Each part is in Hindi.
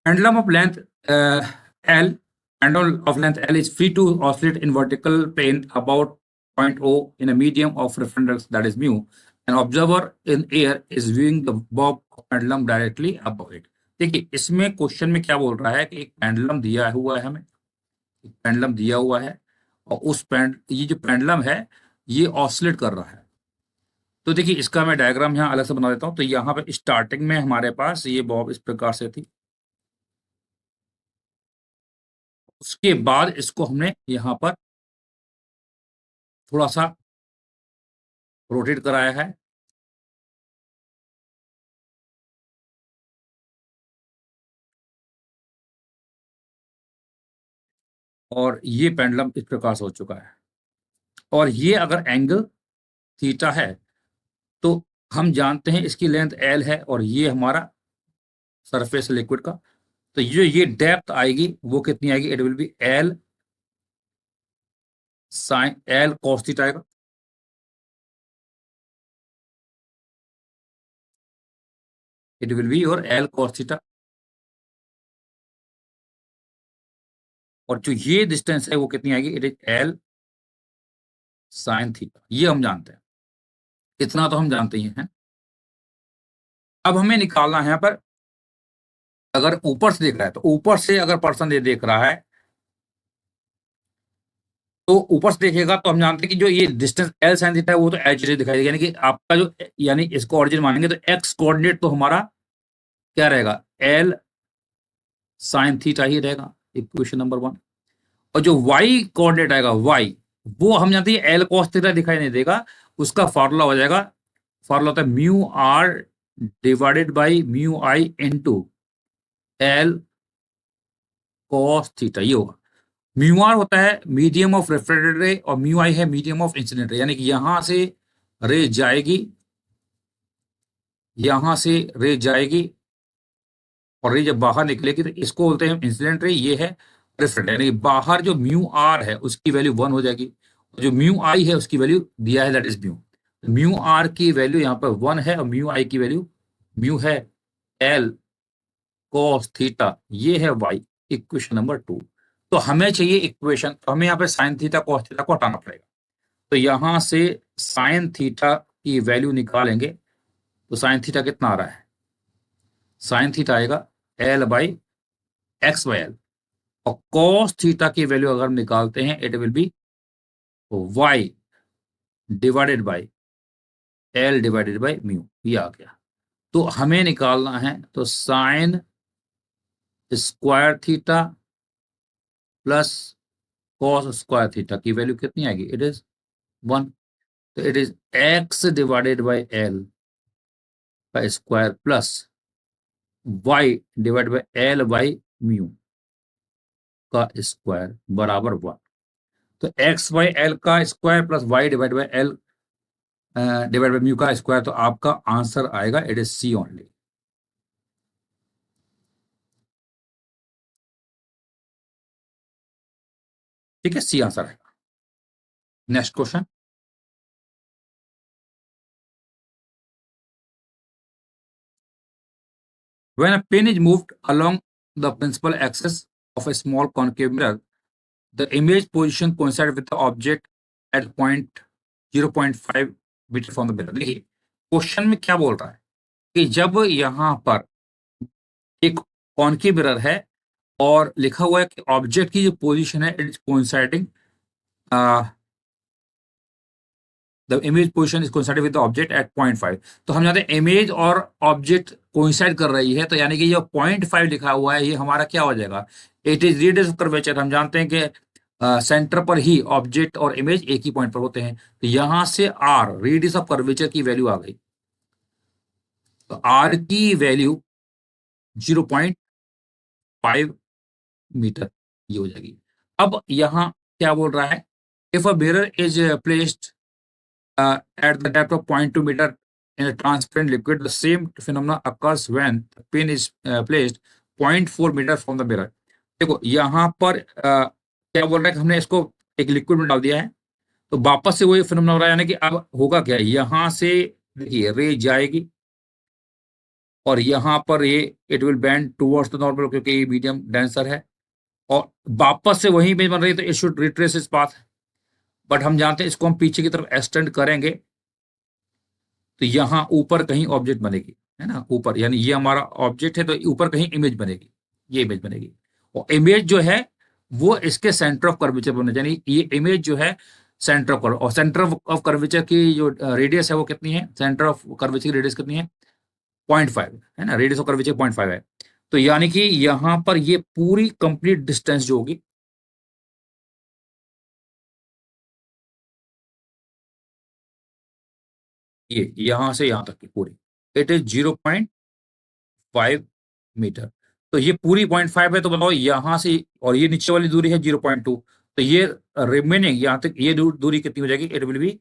Pendulum of length L, pendulum of length L is free to oscillate in vertical plane about point O in a medium of reference that is mu. An observer in air is viewing the bob of pendulum directly above it. देखिए इसमें क्वेश्चन में क्या बोल रहा है कि एक पेंडुलम दिया हुआ है, हमें एक पेंडुलम दिया हुआ है और उस ये जो पेंडुलम है ये ऑसिलेट कर रहा है। तो देखिए इसका मैं डायग्राम यहाँ अलग से बना देता हूँ। तो यहाँ पे स्टार्टिंग में हमारे पास ये बॉब इस प्रकार से थी, उसके बाद इसको हमने यहाँ पर थोड़ा सा रोटेट कराया है और ये पेंडुलम इस प्रकार से हो चुका है। और ये अगर एंगल थीटा है तो हम जानते हैं इसकी लेंथ एल है और ये हमारा सरफेस लिक्विड का, तो ये डेप्थ आएगी वो कितनी आएगी, it will be L sine L cos theta आएगा। It will be your L cos theta, और जो ये डिस्टेंस है वो कितनी आएगी, it is L sine theta. ये हम जानते हैं, इतना तो हम जानते ही हैं। अब हमें निकालना है यहाँ पर, अगर ऊपर से देख रहा है तो ऊपर से अगर पर्सन ये देख रहा है तो ऊपर से देखेगा तो हम जानते हैं कि जो ये डिस्टेंस एल साइन थीटा है वो तो एच दिखाई देगा, यानी कि आपका जो, यानी इसको ऑरिजिन मानेंगे तो एक्स कोऑर्डिनेट तो हमारा क्या रहेगा, एल साइन थीटा ही रहेगा, इक्वेशन नंबर 1। और जो वाई कोऑर्डिनेट आएगा वाई, वो हम जानते हैं एल कॉस थीटा दिखाई नहीं देगा, उसका फॉर्मूला हो जाएगा, फॉर्मूला होता है mu R divided by mu I into L cos theta. ये होगा, म्यू आर होता है मीडियम ऑफ रिफ्लेक्टेड रे और म्यू आई है मीडियम ऑफ इंसिडेंट रे, यानी कि यहां से रे जाएगी, यहां से रे जाएगी और रे जब बाहर निकलेगी तो इसको बोलते हैं इंसिडेंट रे, ये है रिफ्लेक्टेड, यानी बाहर जो म्यू आर है उसकी वैल्यू 1 हो जाएगी, जो म्यू आई है उसकी वैल्यू दिया है that is mu. Mu R की वैल्यू यहाँ पर 1 है और म्यू आई की वैल्यू म्यू है एल कॉस थीटा, ये है वाई, इक्वेशन नंबर 2। तो हमें चाहिए इक्वेशन, तो हमें यहाँ पे साइन थीटा कॉस थीटा को हटाना पड़ेगा। तो यहां से साइन थीटा की वैल्यू निकालेंगे तो साइन थीटा कितना आ रहा है, साइन थीटा आएगा L by X by L, और कॉस थीटा की वैल्यू अगर हम निकालते हैं it will be Y divided by L divided by mu, ये आ गया। तो हमें निकालना है तो sine square theta plus cos square theta की वैल्यू कितनी आएगी, इट इज 1। तो it is X divided by L का square plus Y divide by L by mu का स्क्वायर बराबर 1। तो एक्स बाई एल का square plus Y divide by L divide by mu का स्क्वायर, तो आपका आंसर आएगा इट इज सी ओनली। ठीक है, सी आंसर आएगा। Next question, when a pin is moved along the principal axis of a small concave mirror, the image position coincides with the object at point 0.5 metre from the mirror. देखिए क्वेश्चन में क्या बोल रहा है कि जब यहां पर एक कॉनकेव मिरर है और लिखा हुआ है कि ऑब्जेक्ट की जो पोजीशन है it is coinciding, the image position is coinciding with the object at 0.5। तो हम जानते हैं इमेज और ऑब्जेक्ट कोइंसाइड कर रही है, तो यानी कि जो 0.5 लिखा हुआ है ये हमारा क्या हो जाएगा, it is radius of curvature. हम जानते हैं कि सेंटर पर ही ऑब्जेक्ट और इमेज एक ही पॉइंट पर होते हैं, तो यहां से आर रेडियस ऑफ कर्वेचर की वैल्यू आ गई, तो आर की वैल्यू 0.5 मीटर ये हो जाएगी। अब यहां क्या बोल रहा है, if a mirror is placed at the depth of 0.2 meter in a transparent liquid, the same phenomena occurs when the pin is placed 0.4 meter from the mirror। देखो यहाँ पर क्या बोल रहा है कि हमने इसको एक लिक्विड में डाल दिया है तो वापस से वही फिनोमेना हो रहा है, यानी कि अब होगा क्या, यहाँ से देखिए रे जाएगी और यहाँ पर ये it will bend towards the normal क्योंकि ये मीडियम डेंसर है और वापस से वही इमेज बन रही है तो it should retrace its path. But हम जानते हैं इसको हम पीछे की तरफ एक्सटेंड करेंगे तो यहाँ ऊपर कहीं ऑब्जेक्ट बनेगी, है ना, ऊपर, यानी ये हमारा ऑब्जेक्ट है तो ऊपर कहीं इमेज बनेगी, ये इमेज बनेगी और इमेज जो है वो इसके सेंटर ऑफ कर्वेचर पर बने, यानी ये इमेज जो है सेंटर ऑफ और सेंटर ऑफ कर्वेचर की जो रेडियस है वो कितनी है, सेंटर ऑफ कर्वेचर की रेडियस कितनी है, 0.5 है ना, रेडियस ऑफ कर्वेचर 0.5 है। तो यानी कि यहां पर ये पूरी कंप्लीट डिस्टेंस जो होगी ये यहां से यहां तक की पूरी इट इज 0.5 मीटर। तो ये पूरी 0.5 है तो बताओ यहां से और ये नीचे वाली दूरी है 0.2, तो ये रिमेनिंग यहां तक ये दूरी कितनी हो जाएगी, इट विल बी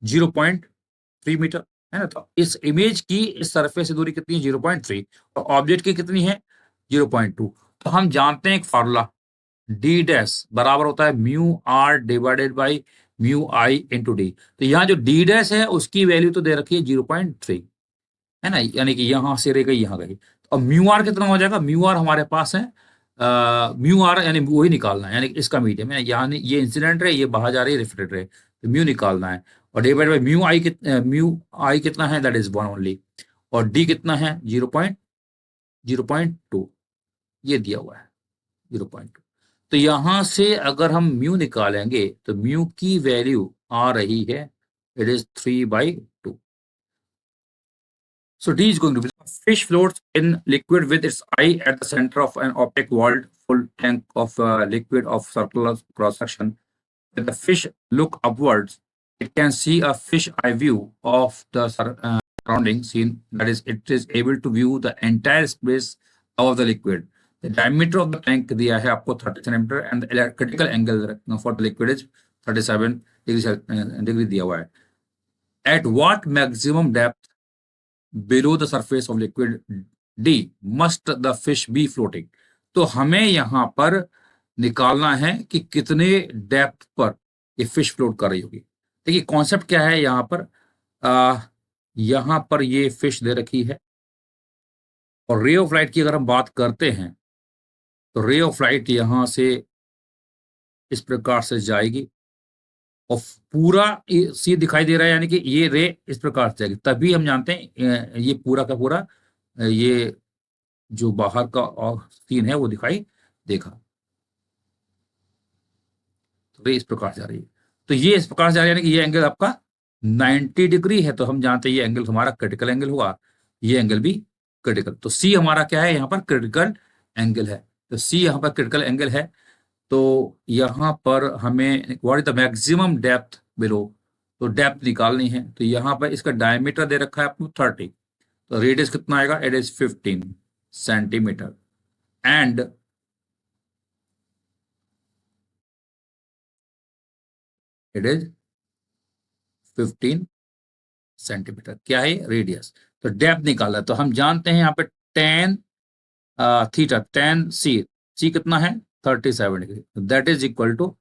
0.3 मीटर, है ना। तो इस इमेज की इस सरफेस से दूरी कितनी है 0.3 और ऑब्जेक्ट की कितनी है 0.2। तो हम जानते हैं एक फार्मूला डी डैश बराबर होता है mu R divided by mu I into D. तो यहाँ जो डी डैश है उसकी वैल्यू तो दे रखी है 0.3, है ना, यानी कि यहां से रह गई यहां गई। अब म्यू आर कितना हो जाएगा, म्यू आर हमारे पास है म्यू आर यानी वही निकालना है, यानी कि इसका मीडियम है, यानी ये इंसिडेंट है ये बाहर जा रही है रिफ्लेक्टेड है तो म्यू निकालना है और डिवाइड बाय म्यू आई कितना है दैट इज 1 ओनली और डी कितना है 0.2 ये दिया हुआ है 0.2। तो यहां से अगर हम म्यू निकालेंगे तो म्यू की वैल्यू आ रही है it is 3/2। So D is going to be fish floats in liquid with its eye at the center of an opaque walled full tank of liquid of circular cross section. When the fish look upwards, it can see a fish eye view of the surrounding scene. That is, it is able to view the entire space of the liquid. The diameter of the tank दिया है आपको 30 centimeter and the critical angle for the liquid is 37 degree दिया हुआ है. At what maximum depth below the surface of liquid D must the fish be floating? तो हमें यहां पर निकालना है कि कितने डेप्थ पर ये फिश फ्लोट कर रही होगी। देखिए कॉन्सेप्ट क्या है यहां पर, यहां पर ये फिश दे रखी है और रे ऑफ लाइट की अगर हम बात करते हैं तो रे ऑफ लाइट यहां से इस प्रकार से जाएगी और पूरा सी दिखाई दे रहा है, यानी कि ये रे इस प्रकार से जाएगी तभी हम जानते हैं ये पूरा का पूरा ये जो बाहर का सीन है वो दिखाई देगा। तो ये इस प्रकार से जा रही है, तो ये इस प्रकार से जा रही है, यानी कि ये एंगल आपका 90 डिग्री है तो हम जानते हैं ये एंगल हमारा क्रिटिकल एंगल होगा, ये एंगल भी क्रिटिकल। तो सी हमारा क्या है यहाँ पर क्रिटिकल एंगल है, तो सी यहाँ पर क्रिटिकल एंगल है। तो यहाँ पर हमें what is the maximum depth below, तो डेप्थ निकालनी है तो यहाँ पर इसका डायमीटर दे रखा है आपको 30, तो रेडियस कितना आएगा it is 15 centimetre and it is 15 centimetre क्या है रेडियस। तो डेप्थ निकाला तो हम जानते हैं यहाँ पे tan theta tan C, C कितना है 37 degree, that is equal to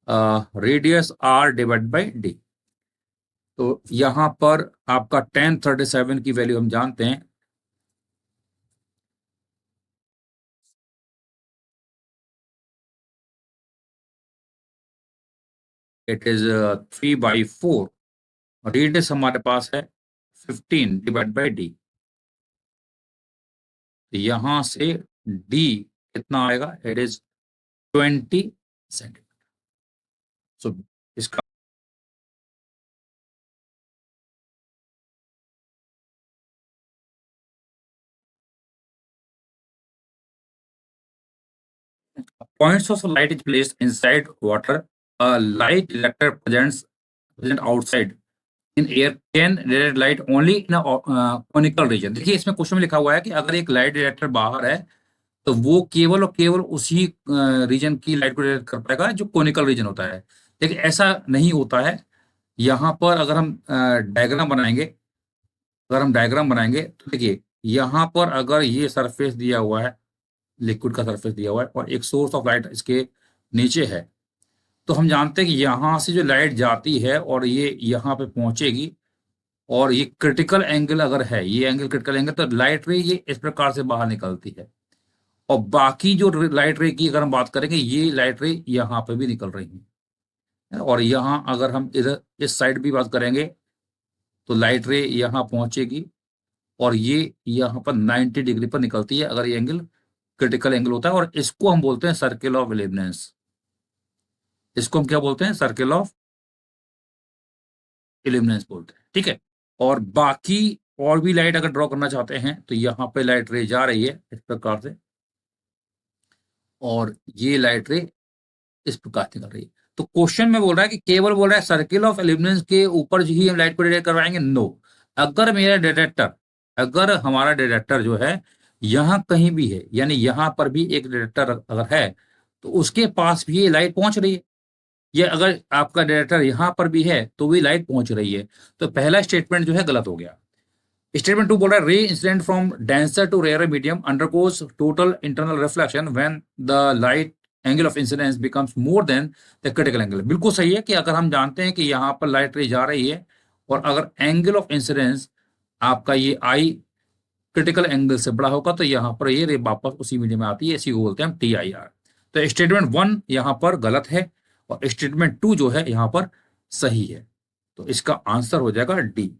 radius R divide by D. तो यहां पर आपका टेन 37 की वैल्यू हम जानते हैं इट इज 3/4 और रेडियस हमारे पास है 15 डिवाइड बाई डी। तो यहां से डी कितना आएगा इट इज 20 सेंटीमीटर। सो इसका point source of light is placed inside water. A light detector present outside in air can detect light only in a conical region। देखिए इसमें क्वेश्चन में लिखा हुआ है कि अगर एक लाइट डिटेक्टर बाहर है तो वो केवल और केवल उसी रीजन की लाइट को डिटेक्ट कर पाएगा जो कोनिकल रीजन होता है। लेकिन ऐसा नहीं होता है। यहाँ पर अगर हम डायग्राम बनाएंगे, तो देखिए यहाँ पर अगर ये सरफेस दिया हुआ है, लिक्विड का सरफेस दिया हुआ है और एक सोर्स ऑफ लाइट इसके नीचे है, तो हम जानते हैं कि यहाँ से जो लाइट जाती है और ये यहाँ पे पहुंचेगी और ये क्रिटिकल एंगल अगर है, ये एंगल क्रिटिकल एंगल, तो लाइट रे ये इस प्रकार से बाहर निकलती है। और बाकी जो लाइट रे की अगर हम बात करेंगे, ये लाइट रे यहाँ पे भी निकल रही है। और यहाँ अगर हम इधर इस साइड भी बात करेंगे तो लाइट रे यहाँ पहुंचेगी और ये यहाँ पर 90 डिग्री पर निकलती है अगर ये एंगल क्रिटिकल एंगल होता है। और इसको हम बोलते हैं सर्किल ऑफ इल्यूमिनेंस। इसको हम क्या बोलते हैं? सर्किल ऑफ इल्यूमिनेंस बोलते हैं, ठीक है। और बाकी और भी लाइट अगर ड्रॉ करना चाहते हैं तो यहाँ पे लाइट रे जा रही है इस प्रकार से, और ये लाइट रे इस प्रकार से कर रही है। तो क्वेश्चन में बोल रहा है कि केवल बोल रहा है सर्किल ऑफ इल्यूमिनेंस के ऊपर ही हम लाइट को डिटेक्ट करवाएंगे? नो। अगर मेरा डिटेक्टर, अगर हमारा डिटेक्टर जो है यहाँ कहीं भी है, यानी यहाँ पर भी एक डिटेक्टर अगर है, तो उसके पास भी ये लाइट पहुंच रही है। ये अगर आपका डिटेक्टर यहाँ पर भी है तो भी लाइट पहुंच रही है। तो पहला स्टेटमेंट जो है गलत हो गया। स्टेटमेंट 2 बोल रहा है ray incident from denser to rarer medium undergoes total internal reflection when the light angle of incidence becomes more than the critical angle. बिल्कुल सही है कि अगर हम जानते हैं कि यहाँ पर लाइट रे जा रही है और अगर एंगल ऑफ इंसिडेंस आपका ये आई क्रिटिकल एंगल से बड़ा होगा तो यहाँ पर ये रे वापस उसी मीडियम में आती है, इसी को बोलते हैं हम TIR। तो स्टेटमेंट 1 यहाँ पर गलत है और स्टेटमेंट 2 जो है यहाँ पर सही है। तो इसका आंसर हो जाएगा D.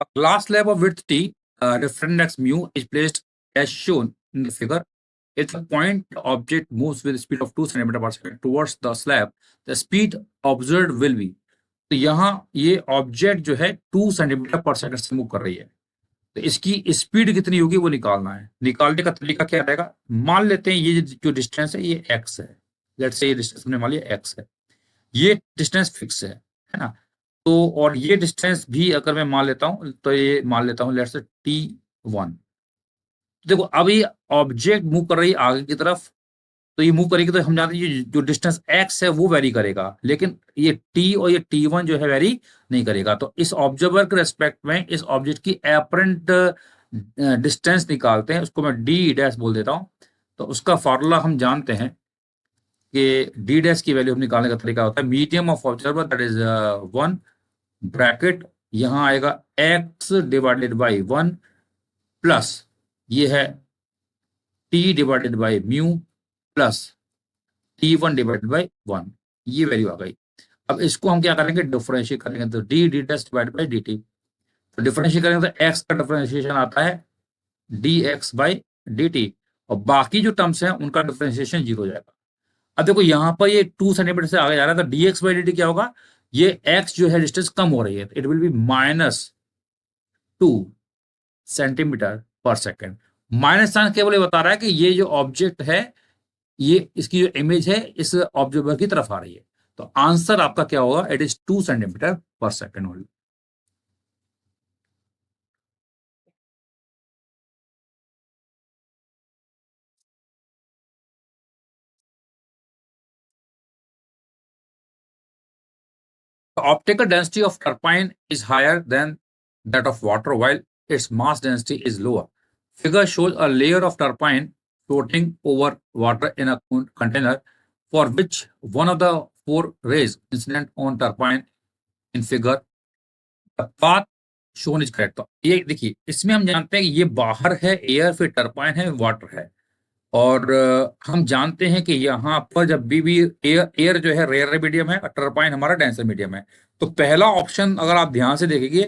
A glass slab of width t, reference mu is placed as shown in the figure. If the point object moves with a speed of 2 centimeter per second towards the slab, the speed observed will be। तो यहाँ ये ऑब्जेक्ट जो है 2 सेंटीमीटर पर सेकंड से मूव कर रही है, तो इसकी स्पीड कितनी होगी वो निकालना है। निकालने का तरीका क्या रहेगा? मान लेते हैं ये जो डिस्टेंस है ये x है, लेट्स से ये डिस्टेंस हमने मान लिया x है, ये डिस्टेंस फिक्स है ना। तो और ये डिस्टेंस भी अगर मैं मान लेता हूं तो ये मान लेता हूं लेट्स से T1। देखो अब ये ऑब्जेक्ट मूव कर रही है आगे की तरफ, तो ये मूव करेगी तो हम जानते हैं ये जो डिस्टेंस x है वो वेरी करेगा, लेकिन ये t और ये T1 जो है वेरी नहीं करेगा। तो इस ऑब्जर्वर के रेस्पेक्ट में इस ऑब्जेक्ट की एपरेंट डिस्टेंस निकालते हैं, उसको मैं डी डैश बोल देता हूं। तो उसका फॉर्मूला हम जानते हैं कि डी डैश की वैल्यू हम निकालने का तरीका होता है medium of observer that is 1 bracket, यहां आएगा x डिवाइडेड बाई 1 प्लस ये है t divided by mu plus T1 divided by 1, ये वैल्यू आ गई। अब इसको हम क्या करेंगे? डिफरेंशिएट करेंगे, तो D D dash divide by D T. तो डिफरेंशिएट करेंगे तो x का डिफरेंशिएशन आता है dx बाई dt, और बाकी जो टर्म्स हैं उनका डिफरेंशिएशन 0 हो जाएगा। अब देखो यहाँ पर ये 2 सेंटीमीटर से आगे जा रहा है, तो dx बाई dt क्या होगा? ये x जो है डिस्टेंस कम हो रही है, इट विल बी -2 सेंटीमीटर पर सेकेंड। माइनस साइन केवल ये बता रहा है कि ये जो ऑब्जेक्ट है, ये इसकी जो इमेज है इस ऑब्जर्वर की तरफ आ रही है। तो आंसर आपका क्या होगा? इट इज 2 सेंटीमीटर पर second only. The optical density of turpine is higher than that of water, while its mass density is lower. Figure shows a layer of turpine floating over water in a container for which one of the four rays incident on turpine in figure. The path shown is correct। तो ये देखिए, इसमें हम जानते हैं कि ये बाहर है एयर, फिर टर्पाइन है, वाटर है। और हम जानते हैं कि यहाँ पर जब भी एयर एयर जो है रेयर मीडियम है और टर्पाइन हमारा डेंसर मीडियम है। तो पहला ऑप्शन अगर आप ध्यान से देखेंगे,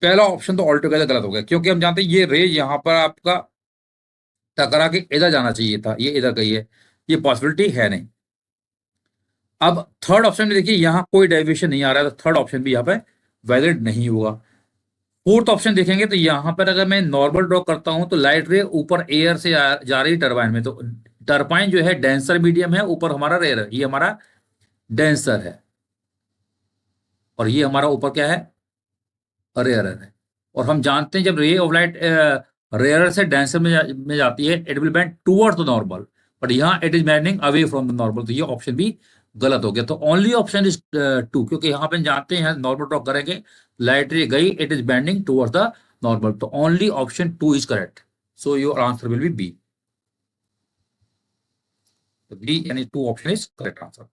पहला ऑप्शन तो ऑल टुगेदर गलत हो गया, क्योंकि हम जानते हैं ये रे यहाँ पर आपका टकरा के इधर जाना चाहिए था, ये इधर गई है, ये पॉसिबिलिटी है नहीं। अब थर्ड ऑप्शन में देखिए यहाँ कोई डेविएशन नहीं आ रहा है, तो थर्ड ऑप्शन भी यहाँ पे वैलिड नहीं होगा। फोर्थ ऑप्शन देखेंगे तो यहाँ पर अगर मैं नॉर्मल ड्रॉ करता हूं तो लाइट रे ऊपर एयर से जा रही है टरबाइन में, तो टरबाइन जो है डेंसर मीडियम है, ऊपर हमारा रेयर है, ये हमारा डेंसर है, और ये हमारा ऊपर क्या है? रेयर है। और हम जानते हैं जब रे ऑफ लाइट रेयर से डेंसर में जाती है, it will bend towards the normal, but यहाँ it is bending away from the normal. तो ये ऑप्शन भी गलत हो गया। तो ओनली ऑप्शन इज 2, क्योंकि यहाँ पे जानते हैं नॉर्मल ड्रॉ करेंगे, लाइट रे गई, it is bending towards the normal. तो only option 2 is correct, so your answer will be B. तो बी यानी 2 option is correct answer.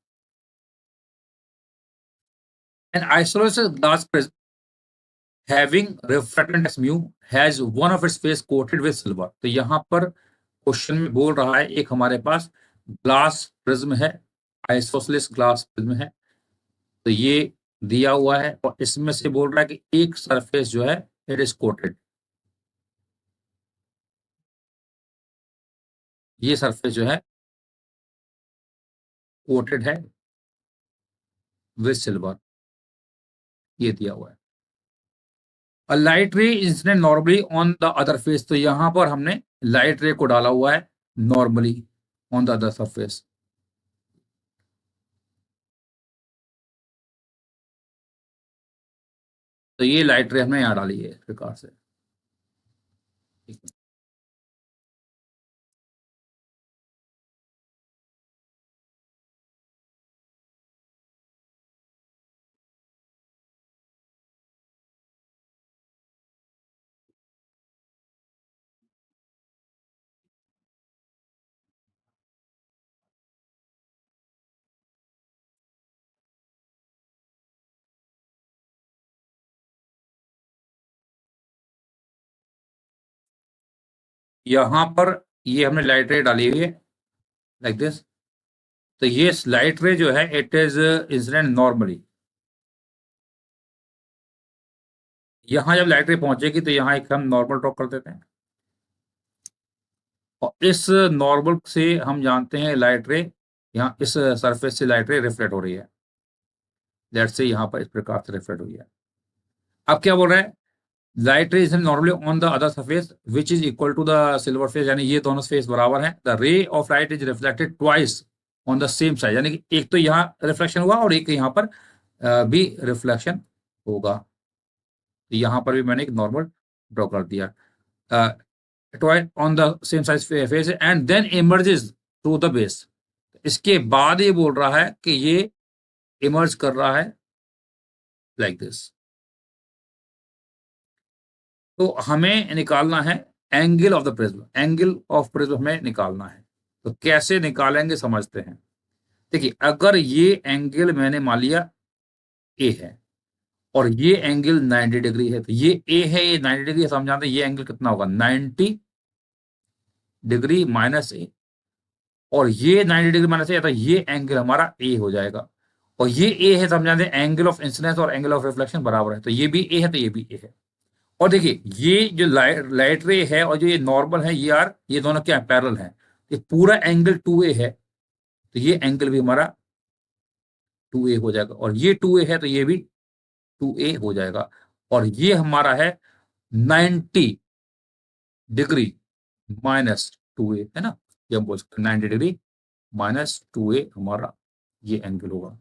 An isolated glass prism having refracted index mu has one of its face coated with silver. तो यहां पर क्वेश्चन में बोल रहा है एक हमारे पास ग्लास प्रिज्म है, आइसोसेलेस ग्लास प्रिज्म है, तो ये दिया हुआ है और इसमें से बोल रहा है कि एक सरफेस जो है इट इज कोटेड, ये सरफेस जो है कोटेड है विद सिल्वर, ये दिया हुआ है। A light ray incident normally on the other face, तो यहां पर हमने लाइट रे को डाला हुआ है normally on the other surface. तो ये लाइट रे हमने यहां डाली है इस प्रकार से। यहां पर ये हमने लाइट रे डाली हुई है लाइक दिस, तो ये लाइट रे जो है इट इज इंसिडेंट नॉर्मली। यहां जब लाइट रे पहुंचेगी तो यहां एक हम नॉर्मल ड्रॉ कर देते हैं और इस नॉर्मल से हम जानते हैं लाइट रे यहाँ इस सरफेस से लाइट रे रिफ्लेक्ट हो रही है, दैट से यहाँ पर इस प्रकार से रिफ्लेक्ट हुई है। अब क्या बोल रहा है, light ray is normally on the other surface which is equal to the silver face, यानी ये दोनों फेस बराबर है। The ray of light is reflected twice on the same side, यानी कि एक तो यहाँ रिफ्लेक्शन हुआ और एक यहाँ पर भी रिफ्लेक्शन होगा। तो यहाँ पर भी मैंने एक नॉर्मल ड्रॉ कर दिया twice on the same size face and then emerges through the base। इसके बाद ये बोल रहा है कि ये इमर्ज कर रहा है लाइक दिस। तो हमें निकालना है angle of the prism, angle of prism हमें निकालना है। तो कैसे निकालेंगे समझते हैं। देखिए अगर ये एंगल मैंने मान लिया ए है और ये एंगल 90 डिग्री है, तो ये ए है, ये 90 डिग्री है, समझाते हैं ये एंगल कितना होगा 90 डिग्री माइनस ए, और ये 90 डिग्री माइनस ए, तो ये एंगल हमारा ए हो जाएगा। और ये ए है, समझा दें एंगल ऑफ इंसिडेंस और एंगल ऑफ रिफ्लेक्शन बराबर है, तो ये भी ए है तो ये भी ए है। और देखिए ये जो लाइट रे है और जो ये नॉर्मल है ये यार ये दोनों क्या पैरेलल है, ये पूरा एंगल 2a है, तो ये एंगल भी हमारा 2a हो जाएगा, और ये 2a है तो ये भी 2a हो जाएगा। और ये हमारा है 90 डिग्री माइनस 2a, है ना, ये हम बोल सकते हैं 90 डिग्री माइनस 2a हमारा ये एंगल होगा।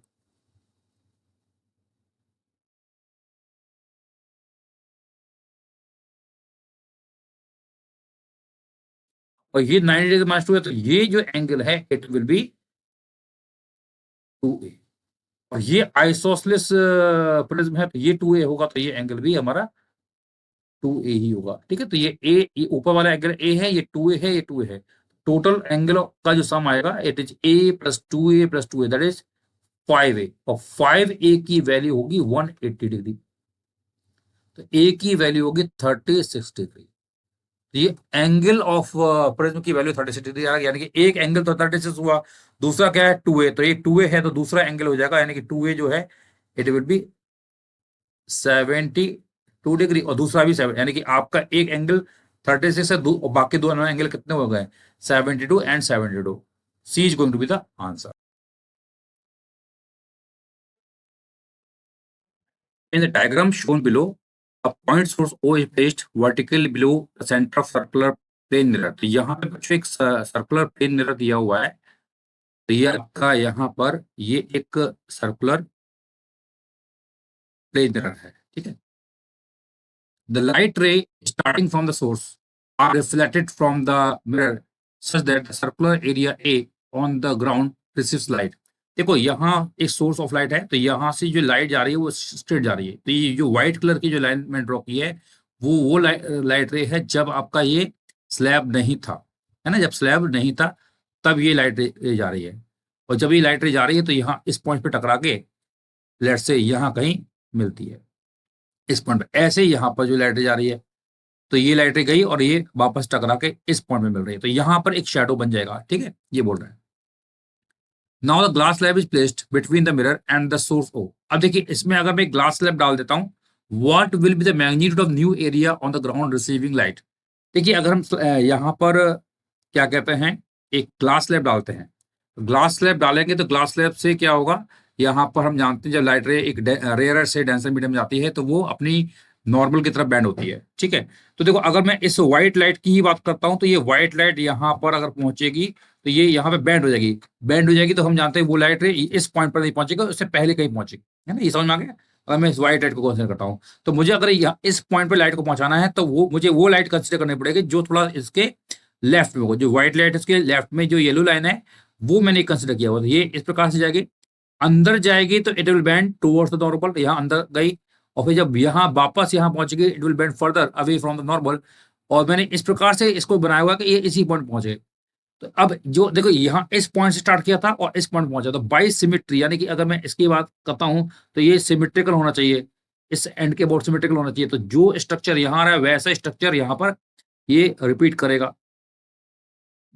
और ये 90 डिग्री माइनस 2 है, तो ये जो एंगल है इट विल बी 2a। और ये आइसोसेलेस प्रिज्म है तो ये 2a होगा, तो ये एंगल भी हमारा 2a ही होगा। ठीक है, तो ये ऊपर वाला एंगल a है, ये 2a है, ये 2a है। टोटल एंगल का जो सम आएगा it is a plus 2a plus 2a, that is 5a, और 5a की वैल्यू होगी 180 डिग्री, तो a की वैल्यू होगी 36 डिग्री। तो ये एंगल ऑफ प्रिज्म की वैल्यू 36 डिग्री आ गई, यानी कि एक एंगल तो 36 हुआ, दूसरा क्या है 2a, तो ये 2a है तो दूसरा एंगल हो जाएगा, यानी कि 2a जो है इट विल बी 72 डिग्री और दूसरा भी 7, यानी कि आपका एक एंगल 36 है और बाकी दोनों एंगल कितने हो गए 72 and 72। C is going to be the answer. In the diagram shown below, a point source O is placed vertically below the center of circular plane mirror। तो यहाँ पे बच्चों एक सर्कुलर प्लेन मिरर दिया हुआ है, तो ये आपका यहाँ पर ये एक सर्कुलर प्लेन मिरर है। ठीक है, the light ray starting from the source are reflected from the mirror such that the circular area A on the ground receives light। देखो यहाँ एक सोर्स ऑफ लाइट है, तो यहाँ से जो लाइट जा रही है वो स्ट्रेट जा रही है, तो ये जो व्हाइट कलर की जो लाइन में ड्रॉ की है वो लाइट रे है जब आपका ये स्लैब नहीं था, है ना, जब स्लैब नहीं था तब ये लाइट रे जा रही है, और जब ये लाइट रे जा रही है तो यहाँ इस पॉइंट पे टकरा के लेट्स से यहाँ कहीं मिलती है, इस पॉइंट पे। ऐसे ही यहाँ पर जो लाइट रे जा रही है, तो ये लाइट रे गई और ये वापस टकरा के इस पॉइंट में मिल रही है, तो यहाँ पर एक शैडो बन जाएगा, ठीक है, ये बोल रहे हैं। Now the glass slab is placed between the mirror and the source O. अब देखिए इसमें अगर मैं ग्लास स्लैब डाल देता हूँ, what will be the magnitude of new area on the ground receiving light. देखिए अगर हम यहाँ पर क्या कहते हैं, एक ग्लास स्लैब डालते हैं, ग्लास स्लैब डालेंगे तो ग्लास स्लैब से क्या होगा, यहाँ पर हम जानते हैं जब लाइट रे एक रेयर से डेंसर मीडियम में जाती है तो वो अपनी नॉर्मल की तरफ बैंड होती है, ठीक है। तो देखो अगर मैं इस व्हाइट लाइट की ही बात करता हूँ, तो ये व्हाइट लाइट यहाँ पर अगर पहुंचेगी तो ये यहाँ पे बैंड हो जाएगी, बैंड हो जाएगी तो हम जानते हैं वो लाइट रे इस पॉइंट पर नहीं पहुंचेगा, उससे पहले कहीं पहुंचेगी, है ना, ये समझ में आ गया। अगर मैं इस व्हाइट लाइट को कंसिडर करता हूँ, तो मुझे अगर इस पॉइंट पे लाइट को पहुंचाना है तो वो मुझे वो लाइट कंसिडर करनी पड़ेगी जो थोड़ा इसके लेफ्ट में होगा, जो व्हाइट लाइट है उसके लेफ्ट में जो येलो लाइन है वो मैंने कंसिडर किया हुआ, तो ये इस प्रकार से जाएगी, अंदर जाएगी तो it will bend towards the normal, यहाँ अंदर गई, और फिर जब यहाँ वापस यहाँ पहुंचेगी it will bend further away from the normal, और मैंने इस प्रकार से इसको बनाया हुआ कि ये इसी पॉइंट पहुंचे। तो अब जो देखो यहाँ इस पॉइंट से स्टार्ट किया था और इस पॉइंट पहुंचा, तो बाई सिमेट्री, यानी कि अगर मैं इसकी बात करता हूं तो ये सिमेट्रिकल होना चाहिए, इस एंड के बोर्ड सिमेट्रिकल होना चाहिए, तो जो स्ट्रक्चर यहाँ आ रहा है वैसा स्ट्रक्चर यहाँ पर ये रिपीट करेगा,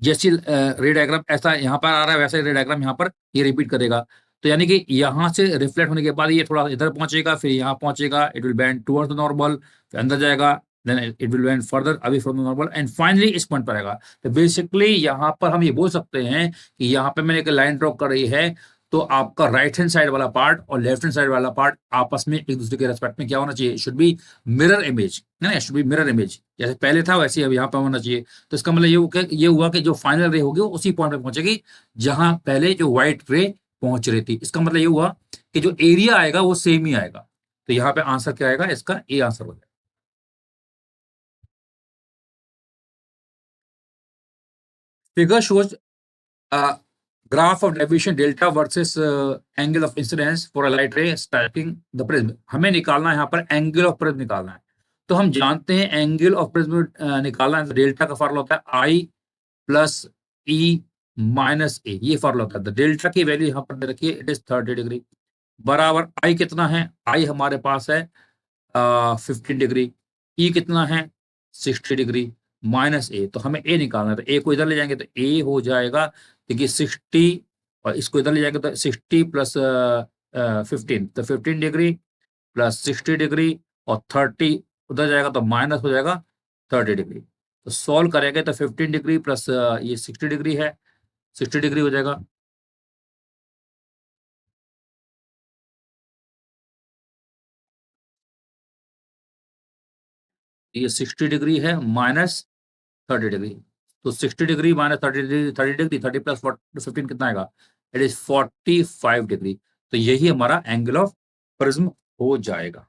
जैसी रे डायग्राम ऐसा यहाँ पर आ रहा है वैसा रे डायग्राम यहाँ पर ये रिपीट करेगा। तो यानी कि यहाँ से रिफ्लेक्ट होने के बाद ये थोड़ा इधर पहुंचेगा, फिर यहाँ पहुंचेगा, it will bend towards the normal, फिर अंदर जाएगा, then it will bend further away from the normal, and finally इस पॉइंट पर आएगा। तो बेसिकली यहाँ पर हम ये बोल सकते हैं कि यहाँ पे मैंने एक लाइन ड्रॉ कर रही है, तो आपका राइट हैंड साइड वाला पार्ट और लेफ्ट हैंड साइड वाला पार्ट आपस में एक दूसरे के रेस्पेक्ट में क्या होना चाहिए, शुड बी मिरर इमेज, है ना, शुड बी मिरर इमेज, जैसे पहले था वैसे अब यहाँ पर होना चाहिए। तो इसका मतलब ये हुआ कि जो फाइनल रे होगी वो उसी पॉइंट पे पहुंचेगी जहां पहले जो व्हाइट रे पहुंच रही थी। इसका मतलब ये हुआ कि जो एरिया आएगा वो सेम ही आएगा। तो यहाँ पे आंसर क्या आएगा, इसका ए आंसर हो जाएगा। Figure shows graph of deviation delta versus angle of incidence for a light रे स्ट्राइकिंग द प्रिज्म। हमें निकालना है यहाँ पर एंगल ऑफ प्रिज्म निकालना है। तो हम जानते हैं एंगल ऑफ प्रिज्म निकालना है तो डेल्टा का फॉर्मूला होता है आई प्लस ई माइनस ए, ये फॉर्मूला होता है। तो डेल्टा की वैल्यू यहाँ पर दे रखी है, इट इज 30 डिग्री, बराबर आई कितना है, आई हमारे पास है 15 डिग्री, ई कितना है 60 डिग्री, माइनस ए, तो हमें ए निकालना है। तो ए को इधर ले जाएंगे तो ए हो जाएगा, देखिए 60, और इसको इधर ले जाएंगे तो 60 प्लस 15, तो 15 डिग्री प्लस 60 डिग्री, और 30 उधर जाएगा तो माइनस हो जाएगा 30 डिग्री। तो सॉल्व करेंगे तो 15 डिग्री प्लस ये 60 डिग्री है, 60 डिग्री हो जाएगा, ये 60 डिग्री है माइनस 30 डिग्री, तो 60 degree minus 30 degree, 30 degree 30 plus 15 कितना आएगा, इट इज 45 डिग्री। तो यही हमारा एंगल ऑफ प्रिज्म हो जाएगा।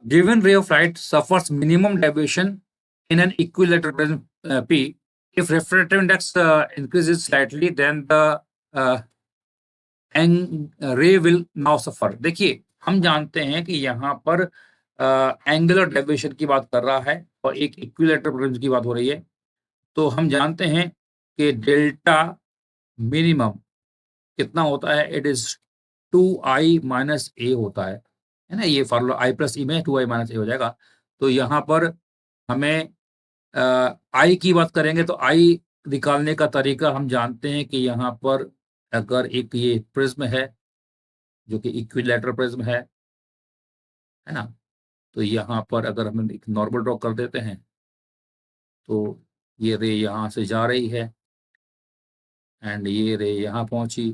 Given ray of light suffers minimum deviation in an equilateral prism P. If refractive index increases slightly, then the ray will now suffer. देखिए हम जानते हैं कि यहाँ पर एंगुलर डेविएशन की बात कर रहा है और एक इक्विलेटरल प्रिज्म की बात हो रही है। तो हम जानते हैं कि डेल्टा मिनिमम कितना होता है, इट इज 2i - a होता है ना, ये फॉर्मूला i प्लस ई में 2i - a हो जाएगा। तो यहाँ पर हमें आई की बात करेंगे तो आई निकालने का तरीका हम जानते हैं कि यहाँ पर अगर एक ये प्रिज्म है जो कि इक्विलैटरल प्रिज्म है ना, तो यहाँ पर अगर हम एक नॉर्मल ड्रॉ कर देते हैं तो ये रे यहाँ से जा रही है एंड ये रे यहाँ पहुंची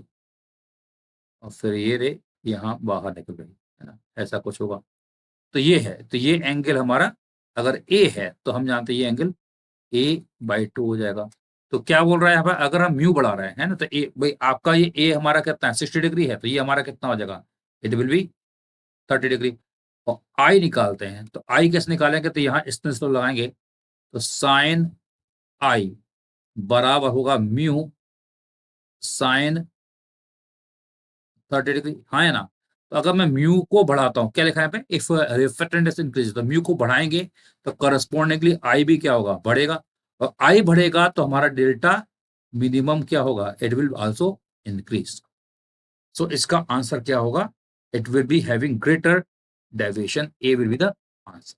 और फिर ये रे यहाँ बाहर निकल गई, है ना, ऐसा कुछ होगा। तो ये है, तो ये एंगल हमारा अगर ए है तो हम जानते हैं ये एंगल a/2 हो जाएगा। तो क्या बोल रहा है यहाँ पर, अगर हम म्यू बढ़ा रहे हैं, है ना, तो ए भाई आपका ये ए हमारा कितना है 60 डिग्री है, तो ये हमारा कितना हो जाएगा, इट विल बी 30 डिग्री। और आई निकालते हैं तो आई कैसे निकालेंगे, तो यहाँ इसमें लगाएंगे तो साइन आई बराबर होगा म्यू साइन 30 डिग्री, हाँ है ना। तो अगर मैं म्यू को बढ़ाता हूँ, क्या लिखा है यहाँ पे, इफ रिफ्रैक्टेंस इंक्रीज, तो म्यू को बढ़ाएंगे तो करस्पॉन्डिंगली आई भी क्या होगा, बढ़ेगा, और आई बढ़ेगा तो हमारा डेल्टा मिनिमम क्या होगा, इट विल आल्सो इंक्रीज। सो इसका आंसर क्या होगा, it will be having greater deviation, A will be the answer.